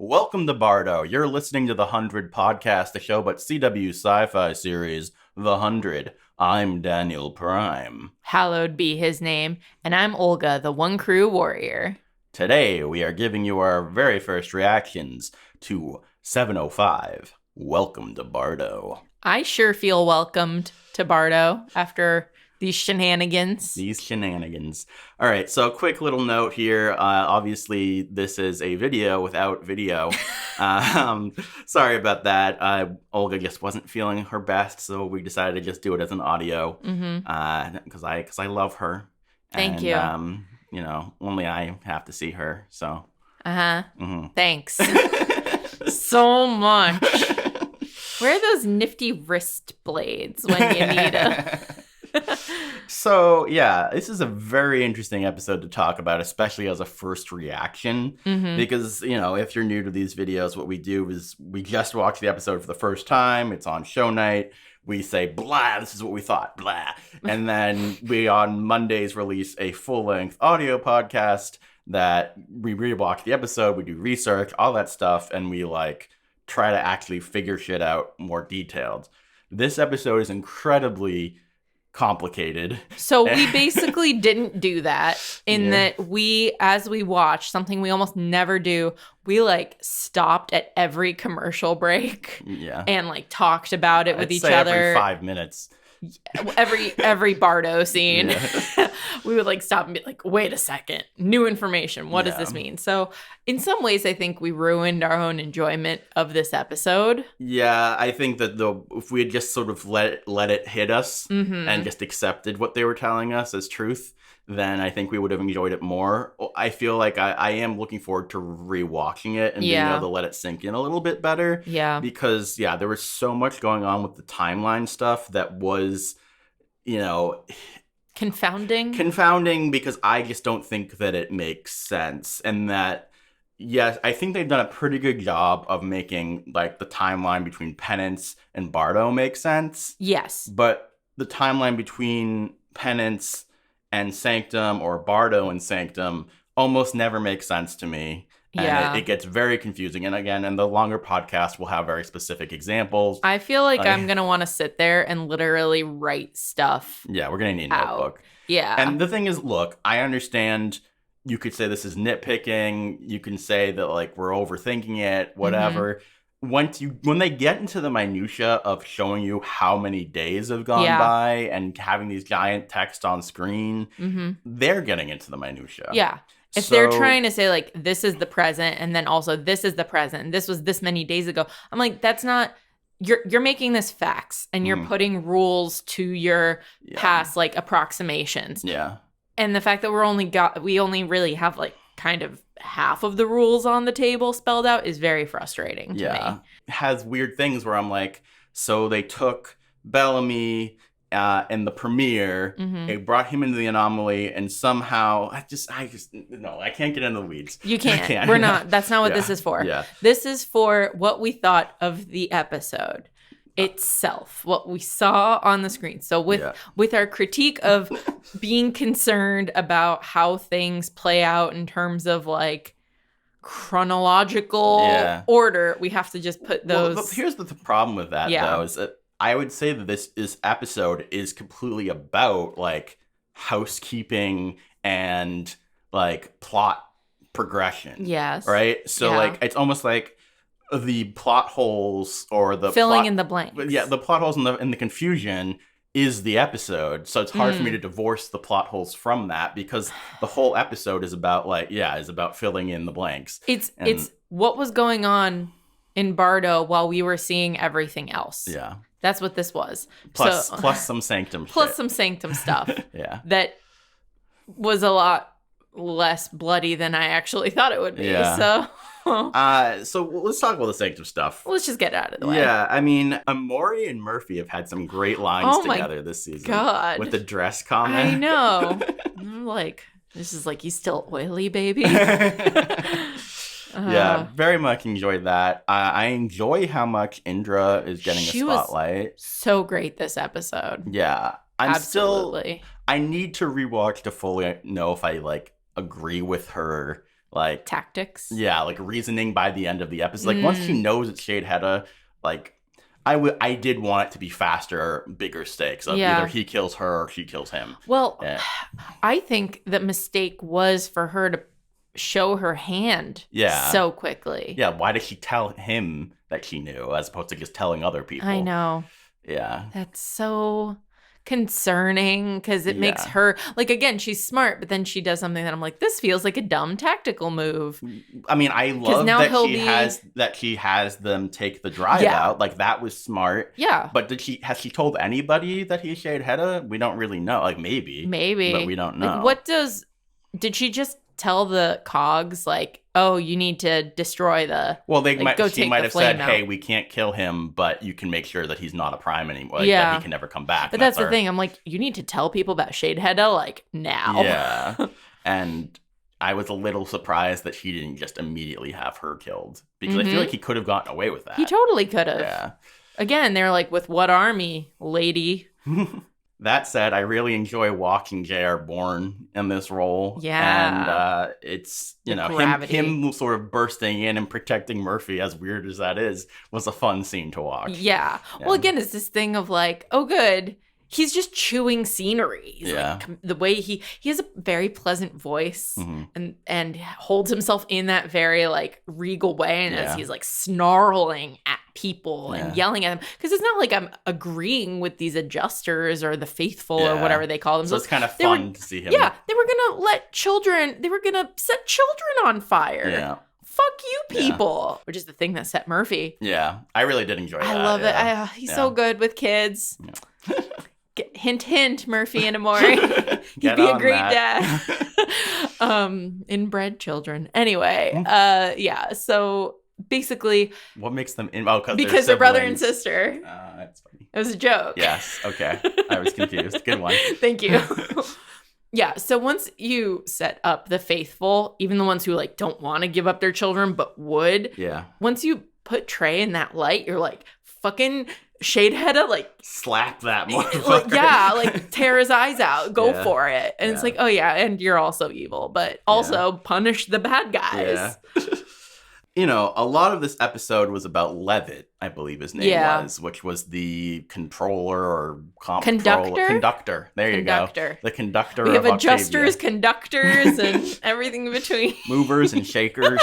Welcome to Bardo. You're listening to The 100 Podcast, the show about CW sci-fi series, The 100. I'm Daniel Prime. Hallowed be his name, and I'm Olga, the One Crew Warrior. Today, we are giving you our very first reactions to 705. Welcome to Bardo. I sure feel welcomed to Bardo after these shenanigans. All right, so a quick little note here. Obviously, this is a video without video. Sorry about that. Olga just wasn't feeling her best, so we decided to just do it as an audio. Because I love her. Thank you. You know, only I have to see her, so. Thanks. So much. Where are those nifty wrist blades when you need them? So, yeah, this is a very interesting episode to talk about, especially as a first reaction. Because, you know, if you're new to these videos, what we do is we just watch the episode for the first time. It's on show night. We say, blah, this is what we thought, blah. And then we, on Mondays, release a full-length audio podcast that we rewatch the episode, we do research, all that stuff, and we, like, try to actually figure shit out more detailed. This episode is incredibly complicated. So we basically didn't do that that we, as we watched, something we almost never do, we like stopped at every commercial break and like talked about it with each other. Every 5 minutes. Every Bardo scene, we would like stop and be like, wait a second, new information. What does this mean? So in some ways, I think we ruined our own enjoyment of this episode. Yeah, I think that if we had just sort of let it hit us and just accepted what they were telling us as truth, then I think we would have enjoyed it more. I feel like I am looking forward to rewatching it and being able to let it sink in a little bit better. Yeah. Because, there was so much going on with the timeline stuff that was, you know... Confounding because I just don't think that it makes sense. And that, yes, I think they've done a pretty good job of making, like, the timeline between Penance and Bardo make sense. Yes. But the timeline between Penance and Sanctum or Bardo and Sanctum almost never makes sense to me. And it gets very confusing. And again, in the longer podcast, we'll have very specific examples. I feel like I'm going to want to sit there and literally write stuff. Yeah, we're going to need a notebook. Yeah. And the thing is, look, I understand you could say this is nitpicking. You can say that, like, we're overthinking it, whatever. When they get into the minutia of showing you how many days have gone by and having these giant text on screen, they're getting into the minutia. Yeah. If they're trying to say, like, this is the present and then also this is the present and this was this many days ago, I'm like, that's not... You're making this facts and you're putting rules to your past, like, approximations. Yeah. And the fact that we only really have, like, kind of half of the rules on the table spelled out is very frustrating to me. It has weird things where I'm like, so they took Bellamy in the premiere, they brought him into the anomaly, and somehow I can't get into the weeds. You can't. We're not. That's not what this is for. Yeah. This is for what we thought of the episode itself, what we saw on the screen. So with our critique of being concerned about how things play out in terms of, like, chronological order, we have to just put those. Well, here's the problem with that, though, is that I would say that this episode is completely about, like, housekeeping and, like, plot progression. Yes. Right? So, like, it's almost like the plot holes or the filling in the blanks. Yeah, the plot holes and the confusion is the episode. So it's hard for me to divorce the plot holes from that because the whole episode is about, like, is about filling in the blanks. It's what was going on in Bardo while we were seeing everything else. Yeah. That's what this was. Plus some Sanctum plus shit. some Sanctum stuff. Yeah. That was a lot less bloody than I actually thought it would be. Yeah. So let's talk about the Sanctum stuff. Let's just get it out of the way. Yeah, I mean, Amori and Murphy have had some great lines together this season. God. With the dress comment. I know. I'm like, this is like, he's still oily, baby. Yeah, very much enjoyed that. I enjoy how much Indra is getting a spotlight. Was so great this episode. Yeah. Absolutely. I need to rewatch to fully know if I, like, agree with her like tactics. Yeah, like reasoning by the end of the episode. Like once she knows it's Shade Hedda, like I did want it to be faster, bigger stakes of either he kills her or she kills him. Well, I think the mistake was for her to show her hand so quickly. Yeah, why did she tell him that she knew as opposed to just telling other people? I know. Yeah. That's so concerning because it makes her, like, again, she's smart, but then she does something that I'm like, this feels like a dumb tactical move. I mean, I love that she has them take the drive out. Like, that was smart. Yeah. But has she told anybody that he's Shade Hedda? We don't really know. Like, maybe. But we don't know. Like, did she just tell the cogs, like, oh, you need to destroy the... Well, she might have said, hey, we can't kill him, but you can make sure that he's not a prime anymore. Like, that he can never come back. But that's the thing. I'm like, you need to tell people about Shade Hedda, like, now. Yeah. And I was a little surprised that he didn't just immediately have her killed. Because I feel like he could have gotten away with that. He totally could have. Yeah. Again, they're like, with what army, lady? That said, I really enjoy watching J.R. Bourne in this role. Yeah. And it's, him sort of bursting in and protecting Murphy, as weird as that is, was a fun scene to watch. Yeah. Well, again, it's this thing of like, oh, good. He's just chewing scenery. Like, the way he has a very pleasant voice and holds himself in that very like regal way. And as he's like snarling at people and yelling at them, because it's not like I'm agreeing with these adjusters or the faithful or whatever they call them. So it's kind of fun to see him. Yeah, they were gonna set children on fire. Yeah. Fuck you people, which is the thing that set Murphy. Yeah, I really did enjoy that. I love it. He's so good with kids. Yeah. Hint, hint, Murphy and Amore. He'd be a great dad. Inbred children. Anyway, so basically, what makes them because they're brother and sister. That's funny. It was a joke. Yes. Okay. I was confused. Good one. Thank you. Yeah. So once you set up the faithful, even the ones who like don't want to give up their children but would. Yeah. Once you put Trey in that light, you're like, fucking Shade Hedda, like slap that motherfucker. Like tear his eyes out. Go for it. And it's like, oh yeah, and you're also evil, but also punish the bad guys. Yeah. A lot of this episode was about Levitt, I believe his name was, which was the controller or conductor. There you go. The conductor of Octavia. We have adjusters, conductors, and everything in between. Movers and shakers.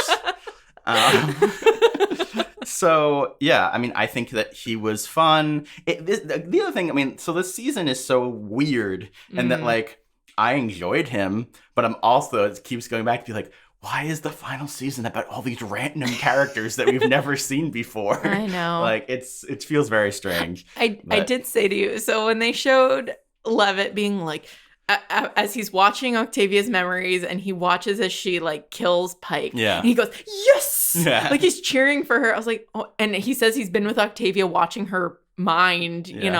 So, yeah, I mean, I think that he was fun. The other thing, I mean, so this season is so weird and that, like, I enjoyed him, but I'm also, it keeps going back to be like, why is the final season about all these random characters that we've never seen before? I know. Like, it feels very strange. I did say to you, so when they showed Levitt being like, as he's watching Octavia's memories and he watches as she like kills Pike. Yeah. And he goes, yes! Yeah. Like he's cheering for her. I was like, oh, and he says he's been with Octavia watching her mind, in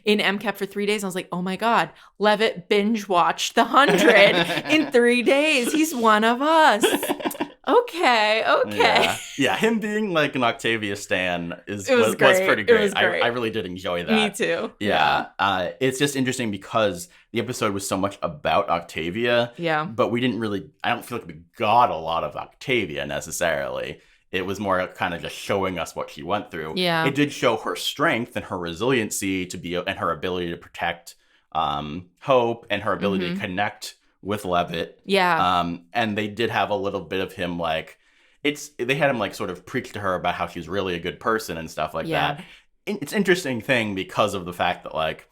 MCAP for 3 days. I was like, oh my God, Levitt binge watched The 100 in 3 days. He's one of us. Okay. Yeah, him being like an Octavia stan was pretty great. It was great. I really did enjoy that. Me too. Yeah. It's just interesting because the episode was so much about Octavia. Yeah. But we didn't really, I don't feel like we got a lot of Octavia necessarily. It was more kind of just showing us what she went through. Yeah. It did show her strength and her resiliency and her ability to protect Hope and her ability to connect with Levitt. Yeah. And they did have a little bit of him like, they had him like sort of preach to her about how she's really a good person and stuff like that. It's an interesting thing because of the fact that like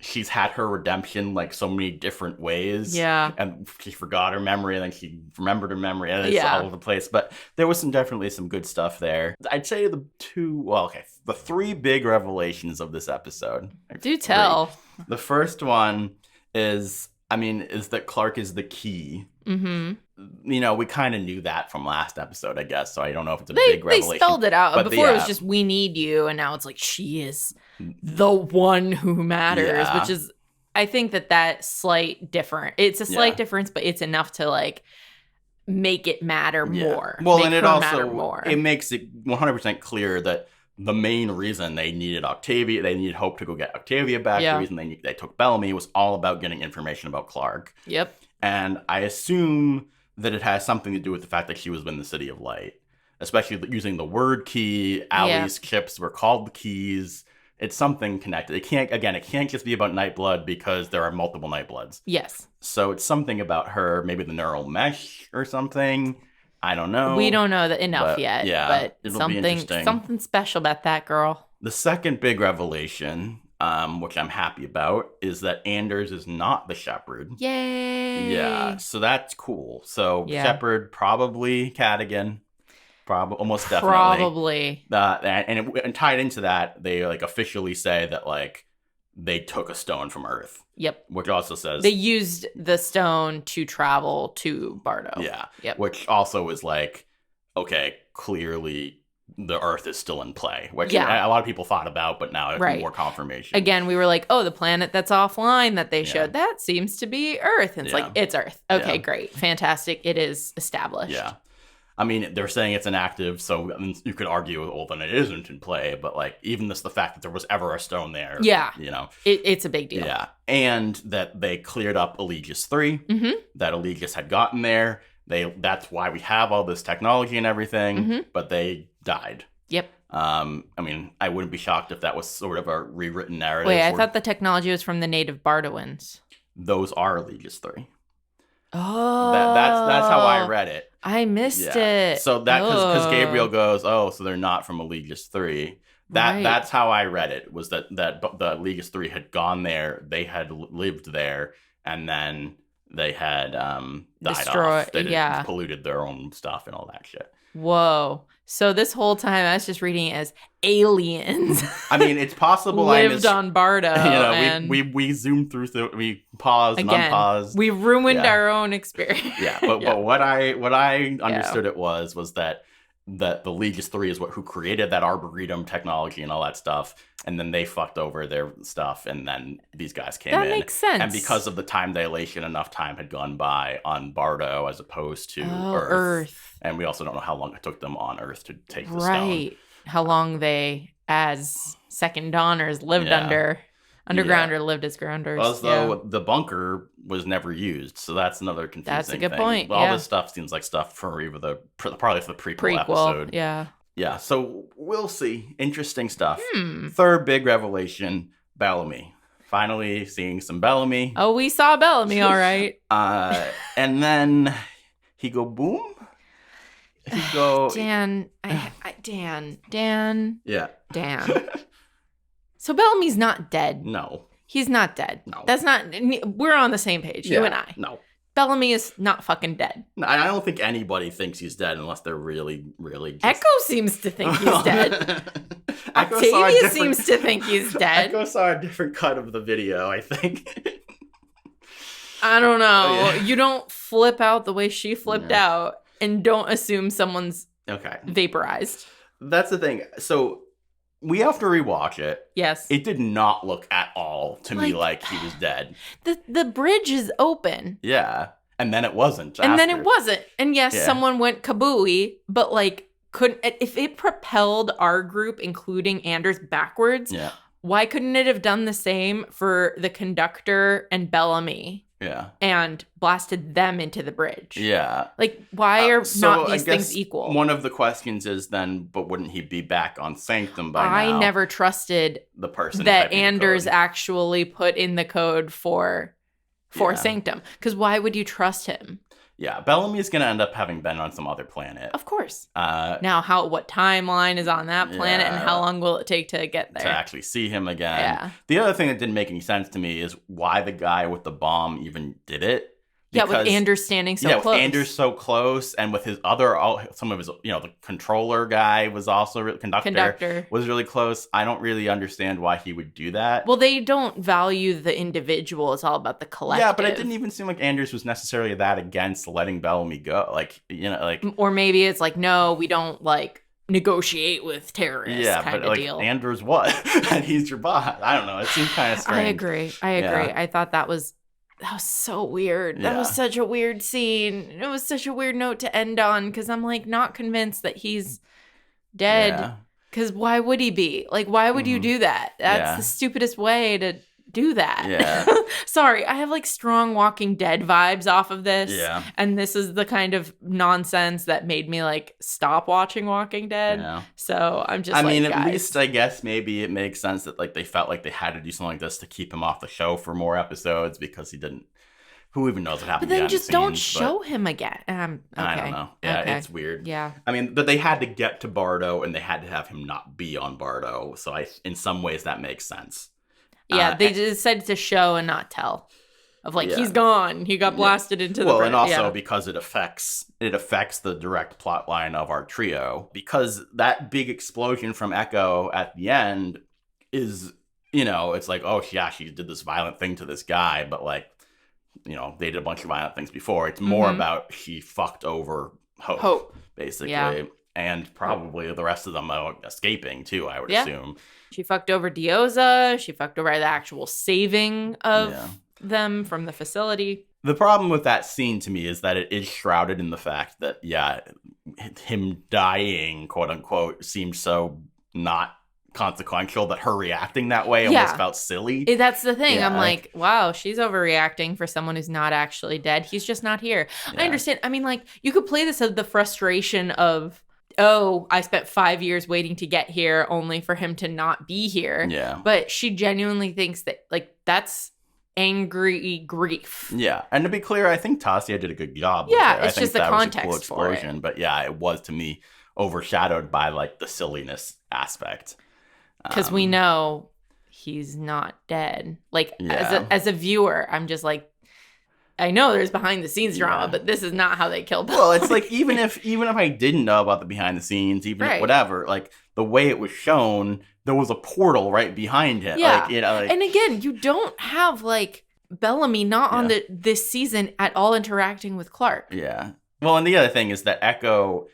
she's had her redemption like so many different ways. Yeah. And she forgot her memory and then she remembered her memory and it's all over the place. But there was definitely some good stuff there. I'd say the three big revelations of this episode. Do tell. The first one is that Clark is the key. Mm-hmm. We kind of knew that from last episode, I guess. So I don't know if it's a big revelation. They spelled it out. But before it was just, we need you. And now it's like, she is the one who matters, which is, I think that slight difference. It's a slight difference, but it's enough to like make it matter more. Well, and it also, it makes it 100% clear that the main reason they needed Octavia, they needed Hope to go get Octavia back, the reason they took Bellamy was all about getting information about Clark. Yep. And I assume that it has something to do with the fact that she was in the City of Light, especially using the word key. Allie's chips were called the keys. It's something connected. It can't just be about Nightblood because there are multiple Nightbloods. Yes. So it's something about her, maybe the neural mesh or something. I don't know. We don't know that enough yet. Yeah, but it'll be interesting. Something special about that girl. The second big revelation, which I'm happy about, is that Anders is not the Shepherd. Yay! Yeah, so that's cool. So Shepherd, probably Cadigan. Probably, almost definitely. Probably. And tied into that, they like officially say that like they took a stone from Earth. Yep. Which also says they used the stone to travel to Bardo. Yeah. Yep. Which also is like, okay, clearly the Earth is still in play, which a lot of people thought about, but now it's more confirmation. Again, we were like, oh, the planet that's offline that they showed, that seems to be Earth. And it's like, it's Earth. Okay, great. Fantastic. It is established. Yeah. I mean, they're saying it's inactive, so you could argue, well, then it isn't in play. But like, even the fact that there was ever a stone there, you know, it's a big deal. Yeah, and that they cleared up Aegis 3, that Aegis had gotten there. That's why we have all this technology and everything. But they died. Yep. I mean, I wouldn't be shocked if that was sort of a rewritten narrative. Wait, I thought the technology was from the native Bardoans. Those are Aegis 3. Oh, that's how I read it. I missed it. So that because Gabriel goes, oh, so they're not from Aegis 3. That's how I read it. Was that the Aegis 3 had gone there, they had lived there, and then they had died off. They had polluted their own stuff and all that shit. Whoa. So this whole time I was just reading it as aliens. I mean, it's possible lived on Bardo. You know, and we zoomed through, we paused and unpaused. We ruined our own experience. Yeah, but what I understood it was that the Aegis 3 is who created that Arboretum technology and all that stuff, and then they fucked over their stuff, and then these guys came in. That makes sense. And because of the time dilation, enough time had gone by on Bardo as opposed to Earth. And we also don't know how long it took them on Earth to take the stone. Right. How long they, as Second Dawners, lived underground or lived as grounders. Although the bunker was never used, so that's another confusing thing. That's a good point. All this stuff seems like stuff for probably for the prequel episode. Yeah. Yeah, so we'll see. Interesting stuff. Third big revelation, Bellamy. Finally seeing some Bellamy. Oh, we saw Bellamy, all right. And then he go boom. He go Dan. Yeah. Dan. So Bellamy's not dead. No. He's not dead. No. That's not. We're on the same page, you and I. No. Bellamy is not fucking dead. No, I don't think anybody thinks he's dead unless they're really, really just... Echo seems to think he's dead. Octavia seems to think he's dead. Echo saw a different cut of the video, I think. I don't know. You don't flip out the way she flipped out, and don't assume someone's vaporized. That's the thing. So we have to rewatch it. Yes. It did not look at all to me like he was dead. The bridge is open. Yeah. And then it wasn't. And then it wasn't. And yes, someone went kabooey, but like if it propelled our group, including Anders, backwards, why couldn't it have done the same for the conductor and Bellamy? Yeah. And blasted them into the bridge. Yeah. Like, why are not these things equal? One of the questions is then, but wouldn't he be back on Sanctum by now? I never trusted the person that Anders actually put in the code for Sanctum. Because why would you trust him? Yeah, Bellamy is going to end up having been on some other planet. Of course. Now, what timeline is on that planet, and how long will it take to get there? To actually see him again. Yeah. The other thing that didn't make any sense to me is why the guy with the bomb even did it. Because, with Anders standing so close. Yeah, with Anders so close, and with his some of his, the controller guy was also, conductor was really close. I don't really understand why he would do that. Well, they don't value the individual. It's all about the collective. Yeah, but it didn't even seem like Anders was necessarily that against letting Bellamy go. Or maybe it's like, no, we don't, negotiate with terrorists kind of deal. Anders was, and he's your boss. I don't know. It seemed kind of strange. I agree. I thought that was so weird. That was such a weird scene. It was such a weird note to end on, because I'm not convinced that he's dead. Because why would he be? Why would you do that? That's the stupidest way do that. Yeah. Sorry, I have like strong Walking Dead vibes off of this. Yeah. And this is the kind of nonsense that made me like stop watching Walking Dead. Yeah. So I'm just I mean, guys. at least I guess maybe it makes sense that like they felt like they had to do something like this to keep him off the show for more episodes because he didn't. Who even knows what happened? But then just don't show him again. Okay. I don't know. Yeah, okay. It's weird. Yeah. I mean, but they had to get to Bardo, and they had to have him not be on Bardo. So in some ways, that makes sense. Yeah, they decided to show and not tell. Of like, he's gone. He got blasted into the... Well, and also because it affects the direct plot line of our trio. Because that big explosion from Echo at the end is, it's like, oh, yeah, she did this violent thing to this guy, but like, they did a bunch of violent things before. It's more about she fucked over Hope. Basically. Yeah. And probably the rest of them escaping, too, I would assume. She fucked over Dioza. She fucked over the actual saving of them from the facility. The problem with that scene, to me, is that it is shrouded in the fact that, him dying, quote-unquote, seemed so not consequential that her reacting that way almost felt silly. That's the thing. I'm like, wow, she's overreacting for someone who's not actually dead. He's just not here. Yeah. I understand. I mean, like, you could play this as the frustration of, oh, I spent 5 years waiting to get here only for him to not be here. Yeah. But she genuinely thinks that, like, that's angry grief. Yeah. And to be clear, I think Tasia did a good job. Yeah, with it. it's just the context was a cool explosion, for it. But yeah, it was to me overshadowed by like the silliness aspect. Because we know he's not dead. Like, as a viewer, I'm just like, I know there's behind the scenes drama, but this is not how they killed him. Well, it's like even if I didn't know about the behind the scenes, if whatever, like the way it was shown, there was a portal right behind him. Yeah. And again, you don't have like Bellamy not on this season at all interacting with Clark. Yeah. Well, and the other thing is that Echo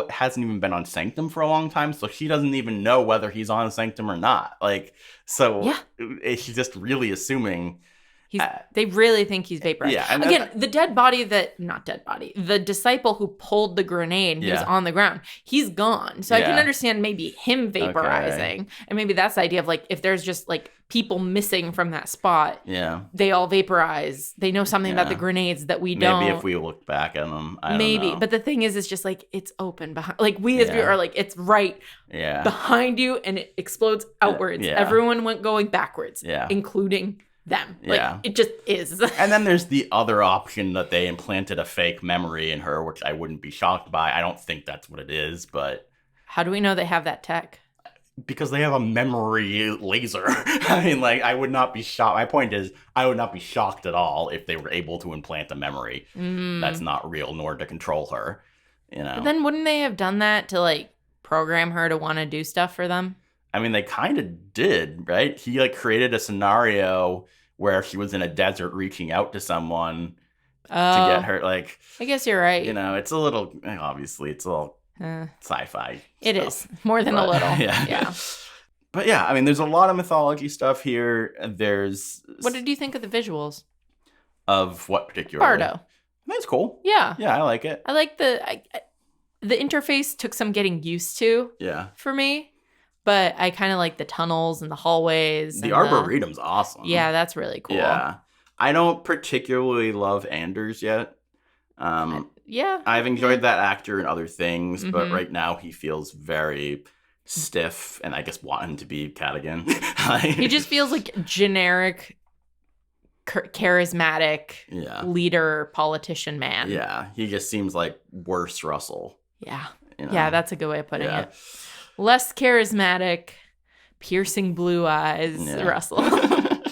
hasn't even been on Sanctum for a long time, so she doesn't even know whether he's on Sanctum or not. Like, so she's just really assuming. They really think he's vaporized. Yeah, and again, the disciple who pulled the grenade, he was on the ground. He's gone. So I can understand maybe him vaporizing. Okay. And maybe that's the idea of like, if there's just like people missing from that spot, they all vaporize. They know something about the grenades that we don't. Maybe if we look back at them, I don't know. But the thing is, it's just like, it's open behind. Like we as viewers are like, it's right behind you and it explodes outwards. Yeah. Everyone went going backwards, including them. Like, it just is. And then there's the other option that they implanted a fake memory in her, which I wouldn't be shocked by. I don't think that's what it is, but... How do we know they have that tech? Because they have a memory laser. I mean, like, I would not be shocked. My point is, I would not be shocked at all if they were able to implant a memory that's not real, nor to control her, But then wouldn't they have done that to, like, program her to want to do stuff for them? I mean, they kind of did, right? He, like, created a scenario where she was in a desert reaching out to someone to get her, like... I guess you're right. It's a little... Obviously, it's a little sci-fi It is. More than a little. Yeah. But yeah, I mean, there's a lot of mythology stuff here. There's... What did you think of the visuals? Of what particularly? Bardo. That's cool. Yeah. Yeah, I like it. I like the interface took some getting used to for me. But I kind of like the tunnels and the hallways. The Arboretum's awesome. Yeah, that's really cool. Yeah. I don't particularly love Anders yet. I've enjoyed that actor in other things, but right now he feels very stiff, and I guess want him to be Cadigan. He just feels like generic, charismatic leader, politician man. Yeah, he just seems like worse Russell. Yeah. Yeah, that's a good way of putting it. Less charismatic, piercing blue eyes, Russell.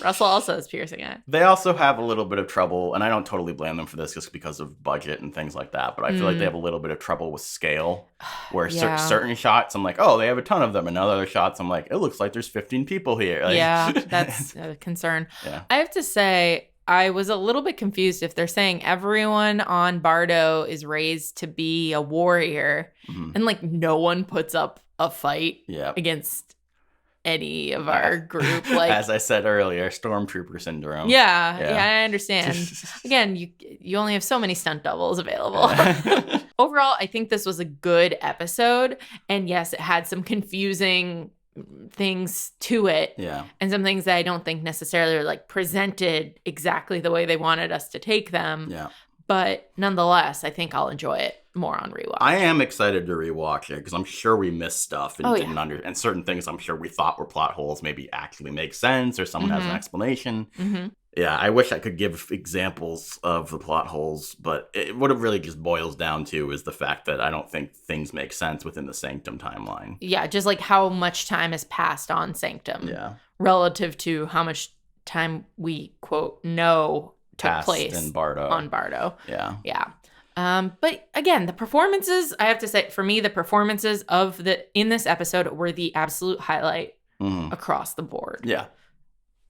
Russell also has piercing eyes. They also have a little bit of trouble, and I don't totally blame them for this just because of budget and things like that, but I feel like they have a little bit of trouble with scale, where certain shots, I'm like, oh, they have a ton of them, and other shots, I'm like, it looks like there's 15 people here. Like, that's a concern. Yeah. I have to say, I was a little bit confused if they're saying everyone on Bardo is raised to be a warrior, and like no one puts up a fight against any of our group. Like, as I said earlier, stormtrooper syndrome. Yeah, I understand. Again, you only have so many stunt doubles available. Overall, I think this was a good episode. And yes, it had some confusing things to it. Yeah. And some things that I don't think necessarily are like presented exactly the way they wanted us to take them. Yeah. But nonetheless, I think I'll enjoy it more on rewatch. I am excited to rewatch it because I'm sure we missed stuff and and certain things I'm sure we thought were plot holes maybe actually make sense or someone has an explanation. Yeah, I wish I could give examples of the plot holes, but what it really just boils down to is the fact that I don't think things make sense within the Sanctum timeline. Yeah, just like how much time has passed on Sanctum relative to how much time we, quote, know took place in Bardo. On Bardo. Yeah. Yeah. But again, the performances, I have to say, for me, the performances in this episode were the absolute highlight across the board. Yeah.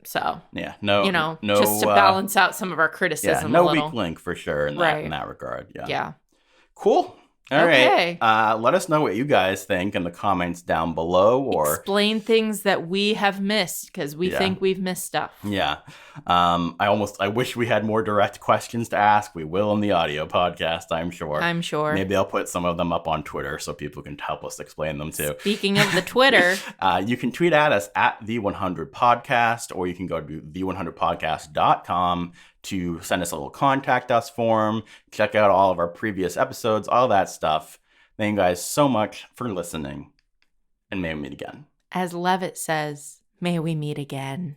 So, yeah, just to balance out some of our criticism. No weak link for sure in that regard. Yeah. Yeah. Cool. All right. Let us know what you guys think in the comments down below, or explain things that we have missed because we think we've missed stuff. Yeah. I wish we had more direct questions to ask. We will in the audio podcast, I'm sure. Maybe I'll put some of them up on Twitter so people can help us explain them too. Speaking of the Twitter, you can tweet at us at the100podcast, or you can go to the100podcast.com to send us a little contact us form, check out all of our previous episodes, all that stuff. Thank you guys so much for listening, and may we meet again. As Levitt says, may we meet again.